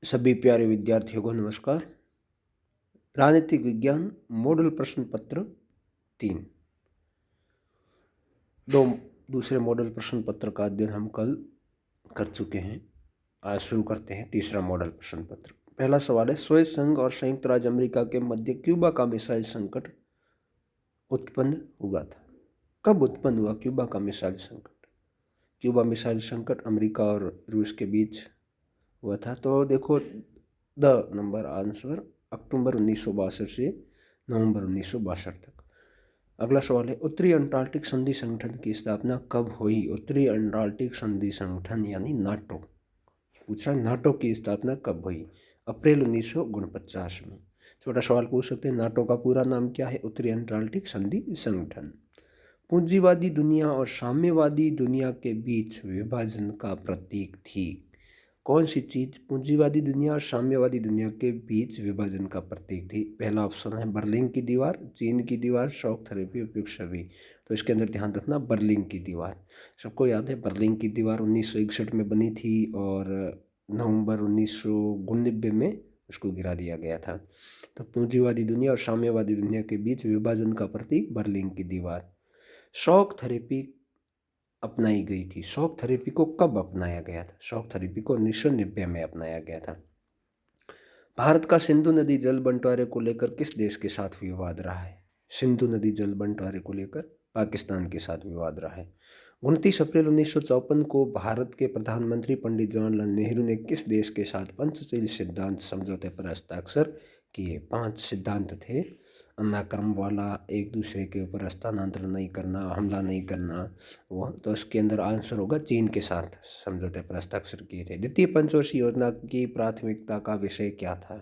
सभी प्यारे विद्यार्थियों को नमस्कार। राजनीतिक विज्ञान मॉडल प्रश्न पत्र 3 दूसरे मॉडल प्रश्न पत्र का अध्ययन हम कल कर चुके हैं। आज शुरू करते हैं तीसरा मॉडल प्रश्न पत्र। पहला सवाल है, सोवियत संघ और संयुक्त राज्य अमेरिका के मध्य क्यूबा का मिसाइल संकट उत्पन्न हुआ था। कब उत्पन्न हुआ क्यूबा का मिसाइल संकट? क्यूबा मिसाइल संकट अमेरिका और रूस के बीच हुआ था। तो देखो द नंबर आंसर अक्टूबर 1962 से नवंबर 1962 तक। अगला सवाल है, उत्तरी अंटार्कटिक संधि संगठन की स्थापना कब हुई? उत्तरी अंटार्कटिक संधि संगठन यानी नाटो पूछा, नाटो की स्थापना कब हुई? अप्रैल 1949 में। छोटा सवाल पूछ सकते हैं, नाटो का पूरा नाम क्या है? उत्तरी अंटार्कटिक संधि संगठन। पूंजीवादी दुनिया और साम्यवादी दुनिया के बीच विभाजन का प्रतीक थी। कौन सी चीज पूंजीवादी दुनिया और साम्यवादी दुनिया के बीच विभाजन का प्रतीक थी? पहला ऑप्शन है बर्लिन की दीवार, चीन की दीवार, शॉक थेरेपी, उपयुक्त सभी। तो इसके अंदर ध्यान रखना बर्लिन की दीवार। सबको याद है बर्लिन की दीवार 1961 में बनी थी और नवंबर 1999 में उसको गिरा दिया गया था। तो पूंजीवादी दुनिया और साम्यवादी दुनिया के बीच विभाजन का प्रतीक बर्लिन की दीवार। शॉक थेरेपी अपनाई गई थी। शॉक थेरेपी को कब अपनाया गया था? शॉक थेरेपी को 1990 में अपनाया गया था। भारत का सिंधु नदी जल बंटवारे को लेकर किस देश के साथ विवाद रहा है? सिंधु नदी जल बंटवारे को लेकर पाकिस्तान के साथ विवाद रहा है। 29 अप्रैल 1954 को भारत के प्रधानमंत्री पंडित जवाहरलाल नेहरू ने किस देश के साथ पंचशील सिद्धांत समझौते पर हस्ताक्षर किए? 5 सिद्धांत थे। अनाक्रम वाला, एक दूसरे के ऊपर हस्तांतरण नहीं करना, हमला नहीं करना, वो तो इसके अंदर आंसर होगा चीन के साथ समझौते पर हस्ताक्षर किए थे। द्वितीय पंचवर्षीय योजना की प्राथमिकता का विषय क्या था?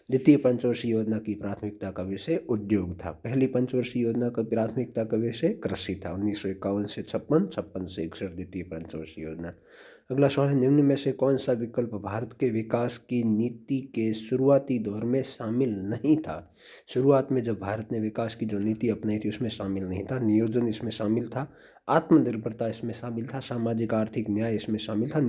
द्वितीय पंचवर्षीय योजना की प्राथमिकता का विषय उद्योग था। पहली पंचवर्षीय योजना का प्राथमिकता का विषय कृषि था। 1951 से 56, 56 से 61 द्वितीय पंचवर्षीय योजना। अगला सवाल है, निम्न में से कौन सा विकल्प भारत के विकास की नीति के शुरुआती दौर में शामिल नहीं था? शुरुआत में जब भारत ने विकास की जो नीति अपनाई थी उसमें शामिल नहीं था। नियोजन इसमें शामिल था, आत्मनिर्भरता इसमें शामिल था, सामाजिक आर्थिक न्याय इसमें शामिल था,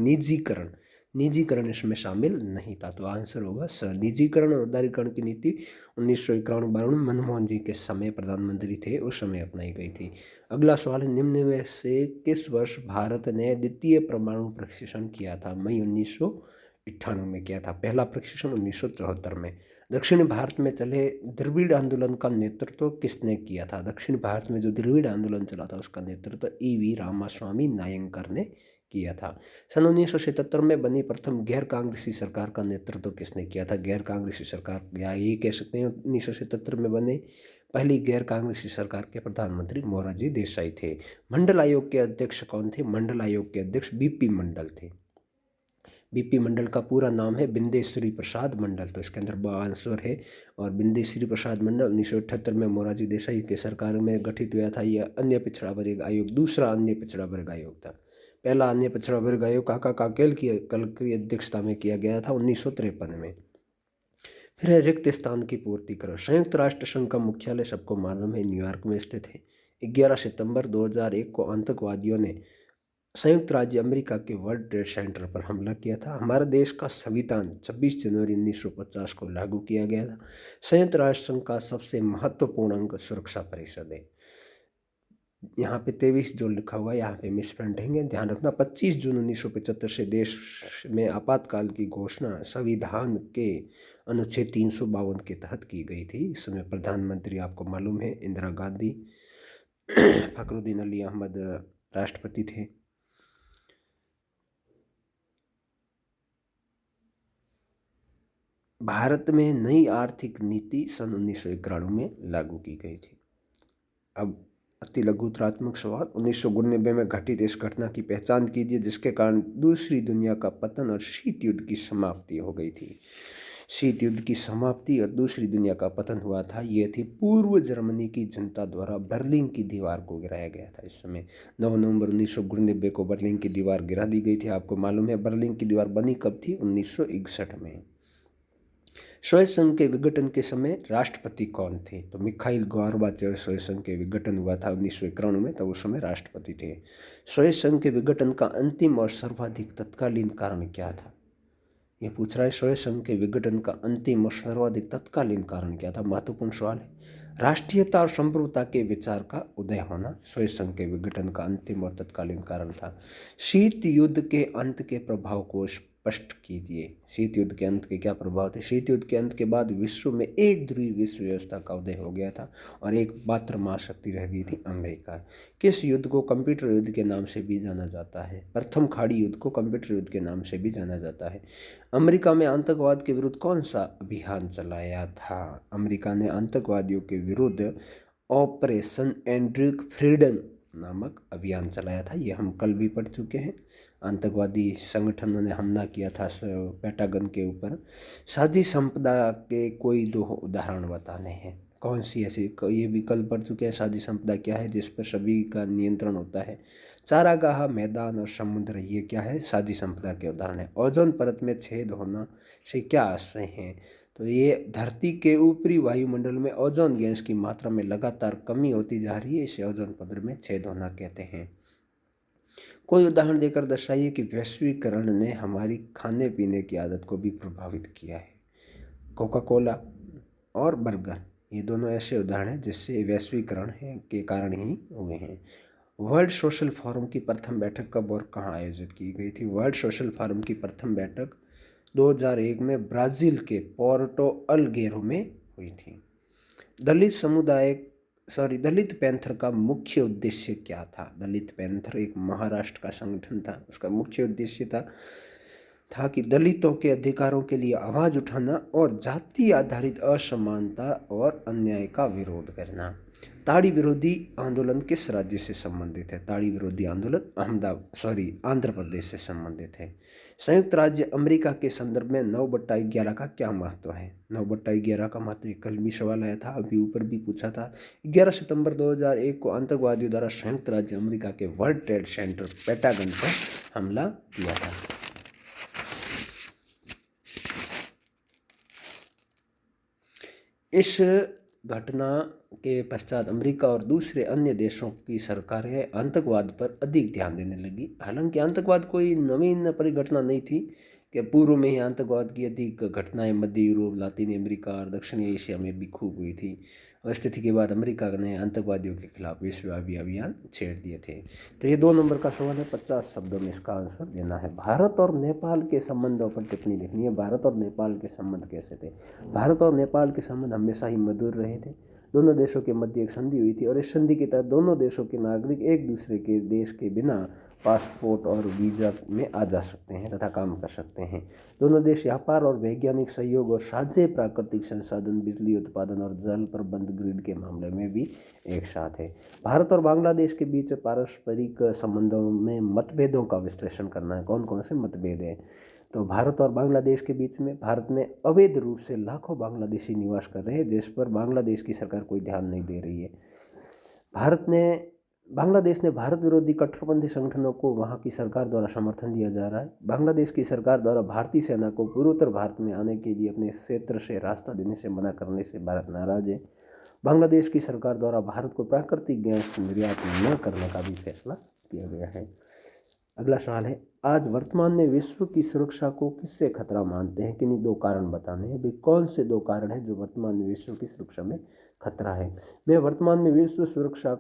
निजीकरण इसमें शामिल नहीं था। तो आंसर होगा स। निजीकरण और उदारीकरण की नीति 1991-92 मनमोहन जी के समय प्रधानमंत्री थे, उस समय अपनाई गई थी। अगला सवाल है, निम्न में से किस वर्ष भारत ने द्वितीय परमाणु प्रशिक्षण किया था? मई 1998 में किया था। पहला प्रशिक्षण 1974 में। दक्षिण भारत में चले द्रविड़ आंदोलन का नेतृत्व किसने किया था? दक्षिण भारत में जो द्रविड़ आंदोलन चला था उसका नेतृत्व ई.वी. रामास्वामी नायंकर ने किया था। सन 1977 में बनी प्रथम गैर कांग्रेसी सरकार का नेतृत्व किसने किया था? गैर कांग्रेसी सरकार, या ये कह सकते हैं 1977 में बने पहली गैर कांग्रेसी सरकार के प्रधानमंत्री मोरारजी देसाई थे। मंडल आयोग के अध्यक्ष कौन थे? मंडल आयोग के अध्यक्ष बीपी मंडल थे। बीपी मंडल का पूरा नाम है बिंदेश्वरी प्रसाद मंडल, तो इसके अंदर आंसर है। और बिंदेश्वरी प्रसाद मंडल 1978 में मोरारजी देसाई के सरकार में गठित हुआ था। यह अन्य पिछड़ा वर्ग आयोग दूसरा अन्य पिछड़ा वर्ग आयोग था। पहला अन्य पिछड़ा वर्ग आयोग काका काकेल की अध्यक्षता में किया गया था 1953 में। फिर है रिक्त स्थान की पूर्ति करो। संयुक्त राष्ट्र संघ का मुख्यालय सबको मालूम है न्यूयॉर्क में स्थित है। 11 सितंबर 2001 को आतंकवादियों ने संयुक्त राज्य अमेरिका के वर्ल्ड ट्रेड सेंटर पर हमला किया था। हमारे देश का संविधान 26 जनवरी 1950 को लागू किया गया था। संयुक्त राष्ट्र संघ का सबसे महत्वपूर्ण अंग सुरक्षा परिषद है। यहाँ पे 23 जो लिखा हुआ है यहाँ पे मिसप्रिंट है, ध्यान रखना। 25 जून 1975 से देश में आपातकाल की घोषणा संविधान के अनुच्छेद 352 के तहत की गई थी। इस समय प्रधानमंत्री आपको मालूम है इंदिरा गांधी, फखरुद्दीन अली अहमद राष्ट्रपति थे। भारत में नई आर्थिक नीति सन 1991 में लागू की गई थी। अब अति लघुत्रात्मक सवाल, 1999 में घटित इस घटना की पहचान कीजिए जिसके कारण दूसरी दुनिया का पतन और शीत युद्ध की समाप्ति हो गई थी। शीत युद्ध की समाप्ति और दूसरी दुनिया का पतन हुआ था। ये थी पूर्व जर्मनी की जनता द्वारा बर्लिन की दीवार को गिराया गया था। इस समय 9 नवंबर 1999 को बर्लिन की दीवार गिरा दी गई थी। आपको मालूम है बर्लिन की दीवार बनी कब थी? 1961 में। सोवियत संघ के विघटन के समय राष्ट्रपति कौन थे? तो मिखाइल गोर्बाचेव सोवियत संघ के विघटन हुआ था 1991 में, तब उस समय राष्ट्रपति थे। सोवियत संघ के विघटन का अंतिम और सर्वाधिक तत्कालीन कारण क्या था? ये पूछ रहा है सोवियत संघ के विघटन का अंतिम और सर्वाधिक तत्कालीन कारण क्या था। महत्वपूर्ण सवाल है। राष्ट्रीयता और संप्रभुता के विचार का उदय होना सोवियत संघ के विघटन का अंतिम और तत्कालीन कारण था। शीत युद्ध के अंत के प्रभाव को स्पष्ट कीजिए। शीत युद्ध के अंत के क्या प्रभाव थे। शीत युद्ध के अंत के बाद विश्व में एक ध्रुवीय विश्व व्यवस्था का उदय हो गया था और एक मात्र महाशक्ति रह गई थी, अमेरिका। किस युद्ध को कंप्यूटर युद्ध के नाम से भी जाना जाता है। प्रथम खाड़ी युद्ध को कंप्यूटर युद्ध के नाम से भी जाना जाता है। अमेरिका में आतंकवाद के विरुद्ध कौन सा अभियान चलाया था। अमेरिका ने आतंकवादियों के विरुद्ध ऑपरेशन एंड्रिक फ्रीडन नामक अभियान चलाया था। ये हम कल भी पढ़ चुके हैं। आतंकवादी संगठनों ने हमला किया था पेंटागन के ऊपर। साझी संपदा के कोई दो उदाहरण बताने हैं। कौन सी ऐसी, ये भी कल पढ़ चुके हैं। साझी संपदा क्या है, जिस पर सभी का नियंत्रण होता है। चारागाह, मैदान और समुद्र, ये क्या है, साझी संपदा के उदाहरण है। ओजोन परत में छेद होना से क्या आशय हैं। तो ये धरती के ऊपरी वायुमंडल में ओजोन गैस की मात्रा में लगातार कमी होती जा रही है, इसे ओजोन परत में छेद होना कहते हैं। कोई उदाहरण देकर दर्शाइए कि वैश्वीकरण ने हमारी खाने पीने की आदत को भी प्रभावित किया है। कोका कोला और बर्गर, ये दोनों ऐसे उदाहरण हैं जिससे वैश्वीकरण है के कारण ही हुए हैं। वर्ल्ड सोशल फोरम की प्रथम बैठक कब और कहाँ आयोजित की गई थी। वर्ल्ड सोशल फोरम की प्रथम बैठक 2001 में ब्राज़ील के पोर्टो अल्गेरो में हुई थी। दलित पैंथर का मुख्य उद्देश्य क्या था। दलित पैंथर एक महाराष्ट्र का संगठन था। उसका मुख्य उद्देश्य था कि दलितों के अधिकारों के लिए आवाज़ उठाना और जाति आधारित असमानता और अन्याय का विरोध करना। ताड़ी विरोधी आंदोलन किस राज्य से संबंधित है। ताड़ी विरोधी आंदोलन आंध्र प्रदेश से संबंधित है। संयुक्त राज्य अमेरिका के संदर्भ में 9/11 का क्या महत्व है। 9/11 का महत्व कल भी सवाल आया था, अभी ऊपर भी पूछा था। 11 सितंबर 2001 को आतंकवादियों द्वारा संयुक्त राज्य अमेरिका के वर्ल्ड ट्रेड सेंटर पेंटागन पर हमला किया था। इस घटना के पश्चात अमेरिका और दूसरे अन्य देशों की सरकारें आतंकवाद पर अधिक ध्यान देने लगी। हालांकि आतंकवाद कोई नवीन परिघटना नहीं थी कि पूर्व में ही आतंकवाद की अधिक घटनाएं मध्य यूरोप, लातीन अमेरिका और दक्षिण एशिया में भी खूब हुई थी। और स्थिति के बाद अमेरिका ने आतंकवादियों के खिलाफ विश्वव्यापी अभियान छेड़ दिए थे। तो ये 2 नंबर का सवाल है, 50 शब्दों में इसका आंसर देना है। भारत और नेपाल के संबंधों पर टिप्पणी लिखनी है। भारत और नेपाल के संबंध कैसे थे। भारत और नेपाल के संबंध हमेशा ही मधुर रहे थे। दोनों देशों के मध्य एक संधि हुई थी और इस संधि के तहत दोनों देशों के नागरिक एक दूसरे के देश के बिना पासपोर्ट और वीज़ा में आ जा सकते हैं तथा काम कर सकते हैं। दोनों देश व्यापार और वैज्ञानिक सहयोग और साझे प्राकृतिक संसाधन, बिजली उत्पादन और जल प्रबंध ग्रिड के मामले में भी एक साथ है। भारत और बांग्लादेश के बीच पारस्परिक संबंधों में मतभेदों का विश्लेषण करना है। कौन कौन से मतभेद हैं। तो भारत और बांग्लादेश के बीच में भारत में अवैध रूप से लाखों बांग्लादेशी निवास कर रहे हैं, जिस पर बांग्लादेश की सरकार कोई ध्यान नहीं दे रही है। बांग्लादेश ने भारत विरोधी कट्टरपंथी संगठनों को वहां की सरकार द्वारा समर्थन दिया जा रहा है। बांग्लादेश की सरकार द्वारा भारतीय सेना को पूर्वोत्तर भारत में आने के लिए अपने क्षेत्र से रास्ता देने से मना करने से भारत नाराज है। बांग्लादेश की सरकार द्वारा भारत को प्राकृतिक गैस निर्यात न करने का भी फैसला किया गया है। अगला सवाल है, आज वर्तमान में विश्व की सुरक्षा को किससे खतरा मानते हैं। किन्हीं 2 कारण बताने हैं। भाई कौन से 2 कारण हैं जो वर्तमान में विश्व की सुरक्षा में खतरा है। मैं वर्तमान में विश्व सुरक्षा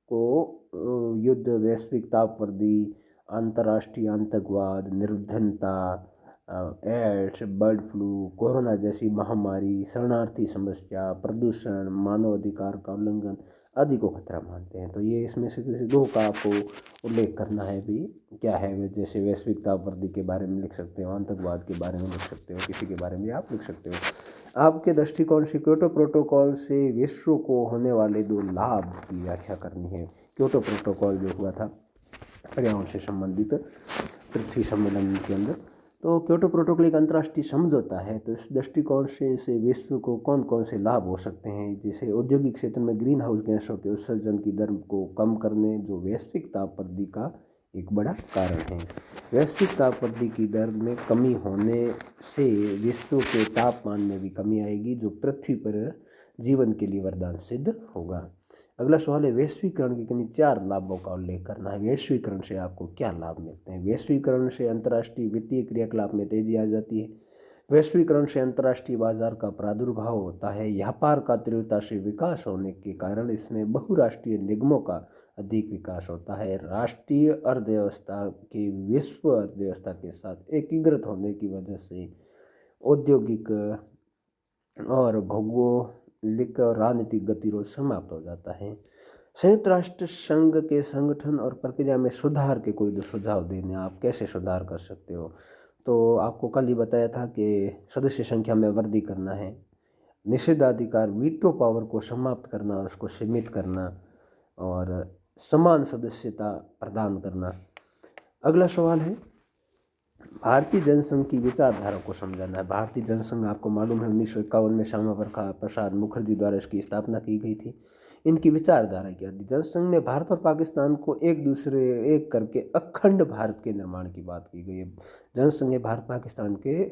को युद्ध, वैश्विक तापवृद्धि, अंतर्राष्ट्रीय आतंकवाद, निर्धनता, एड्स, बर्ड फ्लू, कोरोना जैसी महामारी, शरणार्थी समस्या, प्रदूषण, मानवाधिकार का उल्लंघन आदि को खतरा मानते हैं। तो ये इसमें से किसी 2 का आपको उल्लेख करना है भी क्या है। जैसे वैश्विक तापवृद्धि के बारे में लिख सकते हो, आतंकवाद के बारे में लिख सकते हो, किसी के बारे में आप लिख सकते हो। आपके दृष्टिकोण से क्योटो प्रोटोकॉल से विश्व को होने वाले 2 लाभ की व्याख्या करनी है। क्योटो प्रोटोकॉल जो हुआ था पर्यावरण से संबंधित पृथ्वी सम्मेलन के अंदर, तो क्योटो प्रोटोकॉल एक अंतर्राष्ट्रीय समझौता है। तो इस दृष्टिकोण से विश्व को कौन कौन से लाभ हो सकते हैं। जैसे औद्योगिक क्षेत्र में ग्रीन हाउस गैसों के उत्सर्जन की दर को कम करने, जो वैश्विक तापवृद्धि का एक बड़ा कारण है। वैश्विक तापवृद्धि की दर में कमी होने से विश्व के तापमान में भी कमी आएगी, जो पृथ्वी पर जीवन के लिए वरदान सिद्ध होगा। अगला सवाल है, वैश्वीकरण के किन्हीं 4 लाभों का उल्लेख करना है। वैश्वीकरण से आपको क्या लाभ मिलते हैं? वैश्वीकरण से अंतर्राष्ट्रीय वित्तीय क्रियाकलाप में तेजी आ जाती है। वैश्वीकरण से अंतर्राष्ट्रीय बाजार का प्रादुर्भाव होता है। व्यापार का तीव्रता से विकास होने के कारण इसमें बहुराष्ट्रीय निगमों का अधिक विकास होता है। राष्ट्रीय अर्थव्यवस्था के विश्व अर्थव्यवस्था के साथ एकीकृत होने की वजह से औद्योगिक और भौगोलिक और राजनीतिक गतिरोध समाप्त हो जाता है। संयुक्त राष्ट्र संघ के संगठन और प्रक्रिया में सुधार के कोई सुझाव देने, आप कैसे सुधार कर सकते हो? तो आपको कल ही बताया था कि सदस्य संख्या में वृद्धि करना है, निषेधाधिकार वीटो पावर को समाप्त करना और उसको सीमित करना, और समान सदस्यता प्रदान करना। अगला सवाल है, भारतीय जनसंघ की विचारधारा को समझाना है। भारतीय जनसंघ आपको मालूम है 1951 में श्यामा प्रसाद मुखर्जी द्वारा इसकी स्थापना की गई थी। इनकी विचारधारा क्या थी? जनसंघ में भारत और पाकिस्तान को एक करके अखंड भारत के निर्माण की बात की गई है। जनसंघ भारत पाकिस्तान के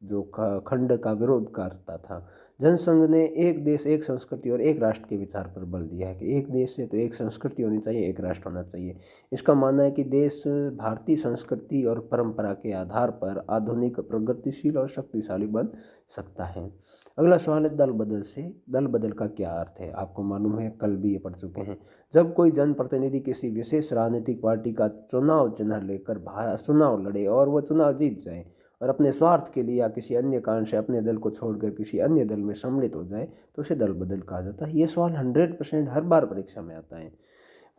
जो खंड का विरोध करता था। जनसंघ ने एक देश एक संस्कृति और एक राष्ट्र के विचार पर बल दिया है कि एक देश है तो एक संस्कृति होनी चाहिए, एक राष्ट्र होना चाहिए। इसका मानना है कि देश भारतीय संस्कृति और परंपरा के आधार पर आधुनिक, प्रगतिशील और शक्तिशाली बन सकता है। अगला सवाल है, दल बदल से दल बदल का क्या अर्थ है? आपको मालूम है, कल भी ये पढ़ चुके हैं। जब कोई जनप्रतिनिधि किसी विशेष राजनीतिक पार्टी का चुनाव चिन्ह लेकर चुनाव लड़े और वो चुनाव जीत जाए और अपने स्वार्थ के लिए या किसी अन्य कारण से अपने दल को छोड़कर किसी अन्य दल में सम्मिलित हो जाए तो उसे दल बदल कहा जाता है। ये सवाल 100% हर बार परीक्षा में आता है।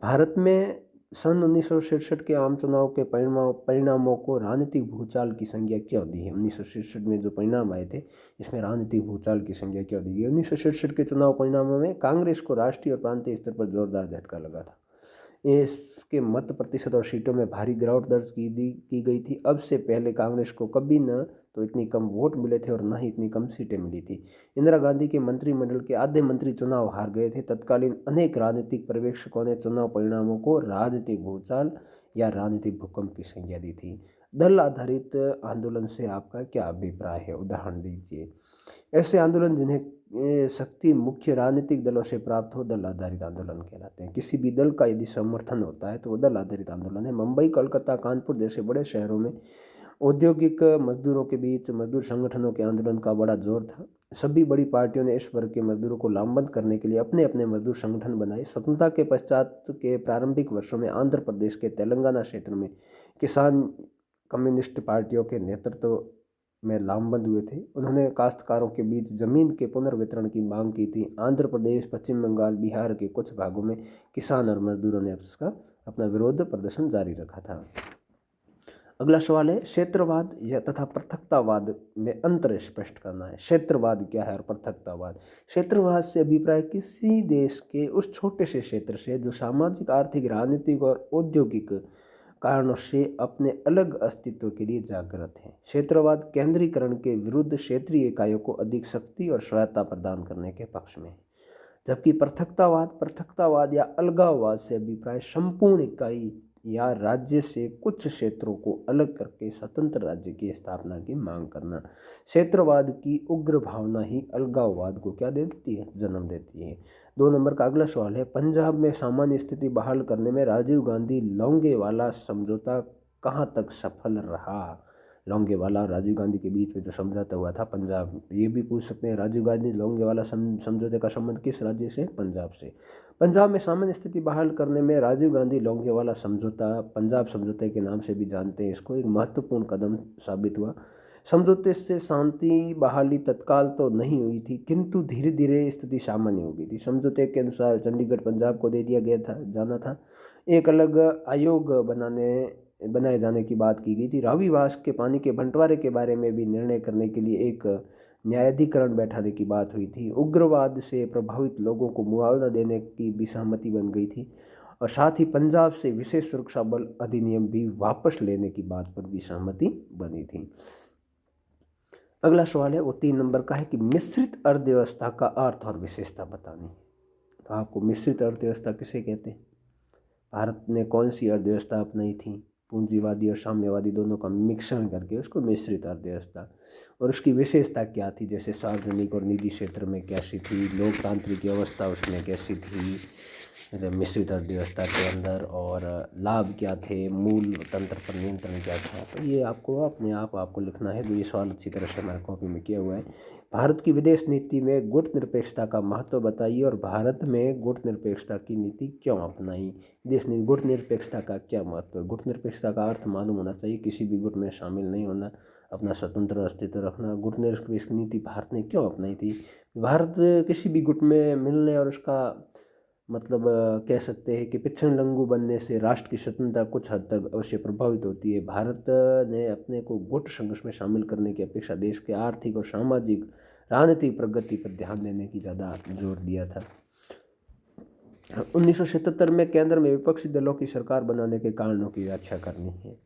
भारत में सन 1967 के आम चुनाव के परिणामों को राजनीतिक भूचाल की संज्ञा क्यों दी है? 1967 में जो परिणाम आए थे, इसमें राजनीतिक भूचाल की संज्ञा क्यों दी गई? 1967 के चुनाव परिणामों में कांग्रेस को राष्ट्रीय और प्रांतीय स्तर पर जोरदार झटका लगा था। इसके मत प्रतिशत और सीटों में भारी गिरावट दर्ज की गई थी। अब से पहले कांग्रेस को कभी न तो इतनी कम वोट मिले थे और न ही इतनी कम सीटें मिली थी। इंदिरा गांधी के मंत्रिमंडल के आधे मंत्री चुनाव हार गए थे। तत्कालीन अनेक राजनीतिक पर्यवेक्षकों ने चुनाव परिणामों को राजनीतिक भूचाल या राजनीतिक भूकंप की संज्ञा दी थी। दल आधारित आंदोलन से आपका क्या अभिप्राय है? उदाहरण दीजिए। ऐसे आंदोलन जिन्हें शक्ति मुख्य राजनीतिक दलों से प्राप्त हो दल आधारित आंदोलन कहलाते हैं। किसी भी दल का यदि समर्थन होता है तो वो दल आधारित आंदोलन है। मुंबई, कोलकाता, कानपुर जैसे बड़े शहरों में औद्योगिक मजदूरों के बीच मजदूर संगठनों के आंदोलन का बड़ा जोर था। सभी बड़ी पार्टियों ने इस वर्ग के मजदूरों को लामबंद करने के लिए अपने अपने मजदूर संगठन बनाए। स्वतंत्रता के पश्चात के प्रारंभिक वर्षों में आंध्र प्रदेश के तेलंगाना क्षेत्र में किसान कम्युनिस्ट पार्टियों के नेतृत्व में लामबंद हुए थे। उन्होंने काश्तकारों के बीच जमीन के पुनर्वितरण की मांग की थी। आंध्र प्रदेश, पश्चिम बंगाल, बिहार के कुछ भागों में किसान और मजदूरों ने उसका अपना विरोध प्रदर्शन जारी रखा था। अगला सवाल है, क्षेत्रवाद या तथा पृथकतावाद में अंतर स्पष्ट करना है। क्षेत्रवाद क्या है और पृथकतावाद? क्षेत्रवाद से अभिप्राय किसी देश के उस छोटे से क्षेत्र से जो सामाजिक, आर्थिक, राजनीतिक और औद्योगिक कारणों से अपने अलग अस्तित्व के लिए जागृत है। क्षेत्रवाद केंद्रीकरण के विरुद्ध क्षेत्रीय इकाइयों को अधिक शक्ति और स्वायत्तता प्रदान करने के पक्ष में है। जबकि पृथकतावाद या अलगाववाद से अभिप्राय संपूर्ण इकाई या राज्य से कुछ क्षेत्रों को अलग करके स्वतंत्र राज्य की स्थापना की मांग करना। क्षेत्रवाद की उग्र भावना ही अलगाववाद को क्या देती है? जन्म देती है। 2 नंबर का अगला सवाल है, पंजाब में सामान्य स्थिति बहाल करने में राजीव गांधी लोंगेवाला समझौता कहाँ तक सफल रहा? लोंगेवाला और राजीव गांधी के बीच में जो समझौता हुआ था पंजाब, ये भी पूछ सकते हैं, राजीव गांधी लोंगेवाला समझौते का संबंध किस राज्य से? पंजाब से। पंजाब में सामान्य स्थिति बहाल करने में राजीव गांधी लोंगेवाला समझौता, पंजाब समझौते के नाम से भी जानते हैं इसको, एक महत्वपूर्ण कदम साबित हुआ। समझौते से शांति बहाली तत्काल तो नहीं हुई थी, किंतु धीरे धीरे स्थिति सामान्य हो गई थी। समझौते के अनुसार चंडीगढ़ पंजाब को दे दिया गया था, जाना था। एक अलग आयोग बनाए जाने की बात की गई थी। रावीवास के पानी के बंटवारे के बारे में भी निर्णय करने के लिए एक न्यायाधिकरण बैठाने की बात हुई थी। उग्रवाद से प्रभावित लोगों को मुआवजा देने की भी सहमति बन गई थी और साथ ही पंजाब से विशेष सुरक्षा बल अधिनियम भी वापस लेने की बात पर भी सहमति बनी थी। अगला सवाल है, वो 3 नंबर का है कि मिश्रित अर्थव्यवस्था का अर्थ और विशेषता बतानी। तो आपको मिश्रित अर्थव्यवस्था किसे कहते हैं? भारत ने कौन सी अर्थव्यवस्था अपनाई थी? पूंजीवादी और साम्यवादी दोनों का मिश्रण करके उसको मिश्रित अर्थव्यवस्था। और उसकी विशेषता क्या थी? जैसे सार्वजनिक और निजी क्षेत्र में कैसी थी, लोकतांत्रिक व्यवस्था उसमें कैसी थी, मिश्रित अर्थव्यवस्था के अंदर, और लाभ क्या थे, मूल तंत्र पर नियंत्रण क्या था। तो ये आपको अपने आप आपको लिखना है। तो ये सवाल अच्छी तरह से हमारे कॉपी में किया हुआ है। भारत की विदेश नीति में गुट निरपेक्षता का महत्व बताइए, और भारत में गुट निरपेक्षता की नीति क्यों अपनाई। विदेश नीति गुट निरपेक्षता का क्या महत्व है। गुट निरपेक्षता का अर्थ मालूम होना चाहिए, किसी भी गुट में शामिल नहीं होना, अपना स्वतंत्र अस्तित्व रखना। गुट निरपेक्ष नीति भारत ने क्यों अपनाई थी। भारत किसी भी गुट में मिलने और उसका मतलब कह सकते हैं कि पिछड़ लंगू बनने से राष्ट्र की स्वतंत्रता कुछ हद तक अवश्य प्रभावित होती है। भारत ने अपने को गुट संघर्ष में शामिल करने की अपेक्षा देश के आर्थिक और सामाजिक राजनीतिक प्रगति पर ध्यान देने की ज़्यादा जोर दिया था। 1977 में केंद्र में विपक्षी दलों की सरकार बनाने के कारणों की व्याख्या करनी है।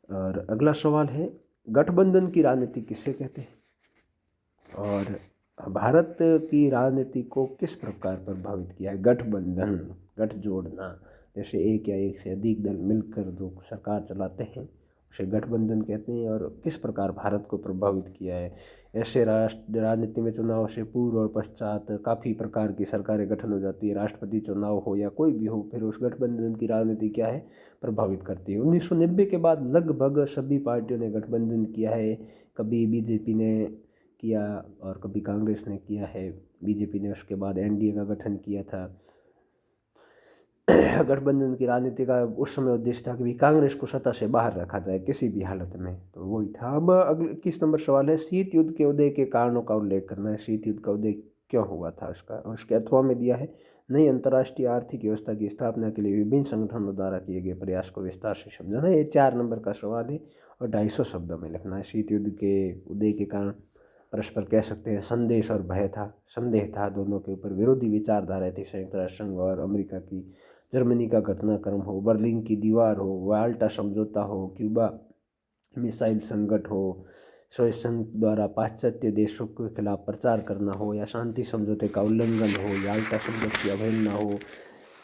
और अगला सवाल है, गठबंधन की राजनीति किसे कहते हैं, और भारत की राजनीति को किस प्रकार प्रभावित किया है। गठबंधन, गठ जोड़ना, जैसे एक या एक से अधिक दल मिलकर जो सरकार चलाते हैं उसे गठबंधन कहते हैं। और किस प्रकार भारत को प्रभावित किया है। ऐसे राष्ट्र राजनीति में चुनाव से पूर्व और पश्चात काफ़ी प्रकार की सरकारें गठन हो जाती है। राष्ट्रपति चुनाव हो या कोई भी हो, फिर उस गठबंधन की राजनीति क्या है, प्रभावित करती है। 1990 के बाद लगभग सभी पार्टियों ने गठबंधन किया है। कभी बीजेपी ने किया और कभी कांग्रेस ने किया है। बीजेपी ने उसके बाद एनडीए का गठन किया था। गठबंधन की राजनीति का उस समय उद्देश्य था कि कांग्रेस को सत्ता से बाहर रखा जाए किसी भी हालत में, तो वही था। अब अगले 21 नंबर सवाल है, शीत युद्ध के उदय के कारणों का उल्लेख करना है। शीत युद्ध का उदय क्यों हुआ था उसका, और उसके अथवा में दिया है, नई अंतर्राष्ट्रीय आर्थिक व्यवस्था की स्थापना के लिए विभिन्न संगठनों द्वारा किए गए प्रयास को विस्तार से समझाना है। ये 4 नंबर का सवाल है और 250 शब्दों में लिखना है। शीत युद्ध के उदय के कारण परस्पर कह सकते हैं संदेश और भय था, संदेह था, दोनों के ऊपर विरोधी विचारधारा थी। संयुक्त राष्ट्र संघ और अमेरिका की, जर्मनी का घटनाक्रम हो, बर्लिन की दीवार हो, वाल्टा समझौता हो, क्यूबा मिसाइल संकट हो, सोवियत संघ द्वारा पाश्चात्य देशों के खिलाफ प्रचार करना हो, या शांति समझौते का उल्लंघन हो, याल्टा समझौते की अवहेलना हो,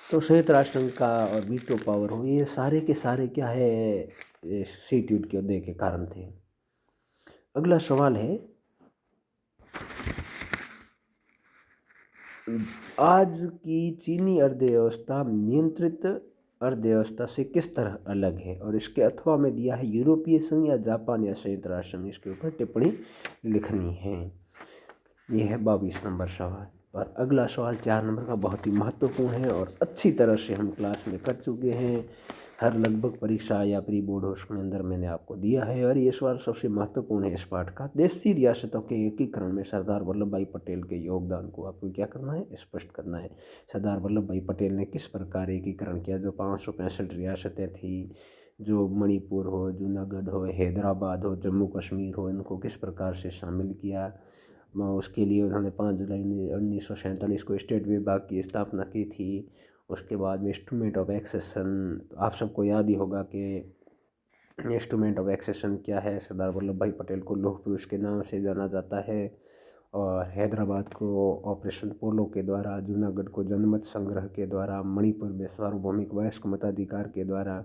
तो संयुक्त राष्ट्र संघ का और वीटो पावर हो, ये सारे के सारे क्या है, शीत युद्ध के उदय के कारण थे। अगला सवाल है, आज की चीनी अर्थव्यवस्था नियंत्रित अर्थव्यवस्था से किस तरह अलग है, और इसके अथवा में दिया है यूरोपीय संघ या जापान या संयुक्त राष्ट्र संघ। इसके ऊपर टिप्पणी लिखनी है। यह है 22 नंबर सवाल। और अगला सवाल 4 नंबर का बहुत ही महत्वपूर्ण है और अच्छी तरह से हम क्लास में कर चुके हैं। हर लगभग परीक्षा या प्री बोर्ड उसके अंदर मैंने आपको दिया है। और ये सवाल सबसे महत्वपूर्ण है इस पाठ का। देशी रियासतों के एकीकरण में सरदार वल्लभ भाई पटेल के योगदान को आपको क्या करना है, स्पष्ट करना है। सरदार वल्लभ भाई पटेल ने किस प्रकार एकीकरण किया। जो 565 रियासतें थी, जो मणिपुर हो, जूनागढ़ हो, हैदराबाद हो, जम्मू कश्मीर हो, इनको किस प्रकार से शामिल किया। उसके लिए उन्होंने 5 जुलाई 1947 को स्टेट विभाग की स्थापना की थी। उसके बाद में इंस्ट्रूमेंट ऑफ एक्सेशन, आप सबको याद ही होगा कि इंस्ट्रूमेंट ऑफ एक्सेशन क्या है। सरदार वल्लभ भाई पटेल को लौह पुरुष के नाम से जाना जाता है। और हैदराबाद को ऑपरेशन पोलो के द्वारा, जूनागढ़ को जनमत संग्रह के द्वारा, मणिपुर में सार्वभौमिक वयस्क मताधिकार के द्वारा।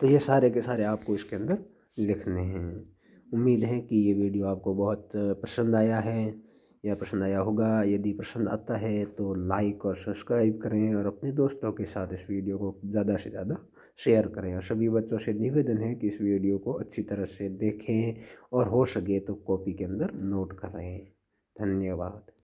तो ये सारे के सारे आपको इसके अंदर लिखने हैं। उम्मीद है कि ये वीडियो आपको बहुत पसंद आया है या पसंद आया होगा। यदि पसंद आता है तो लाइक और सब्सक्राइब करें, और अपने दोस्तों के साथ इस वीडियो को ज़्यादा से ज़्यादा शेयर करें। और सभी बच्चों से निवेदन है कि इस वीडियो को अच्छी तरह से देखें और हो सके तो कॉपी के अंदर नोट करें। धन्यवाद।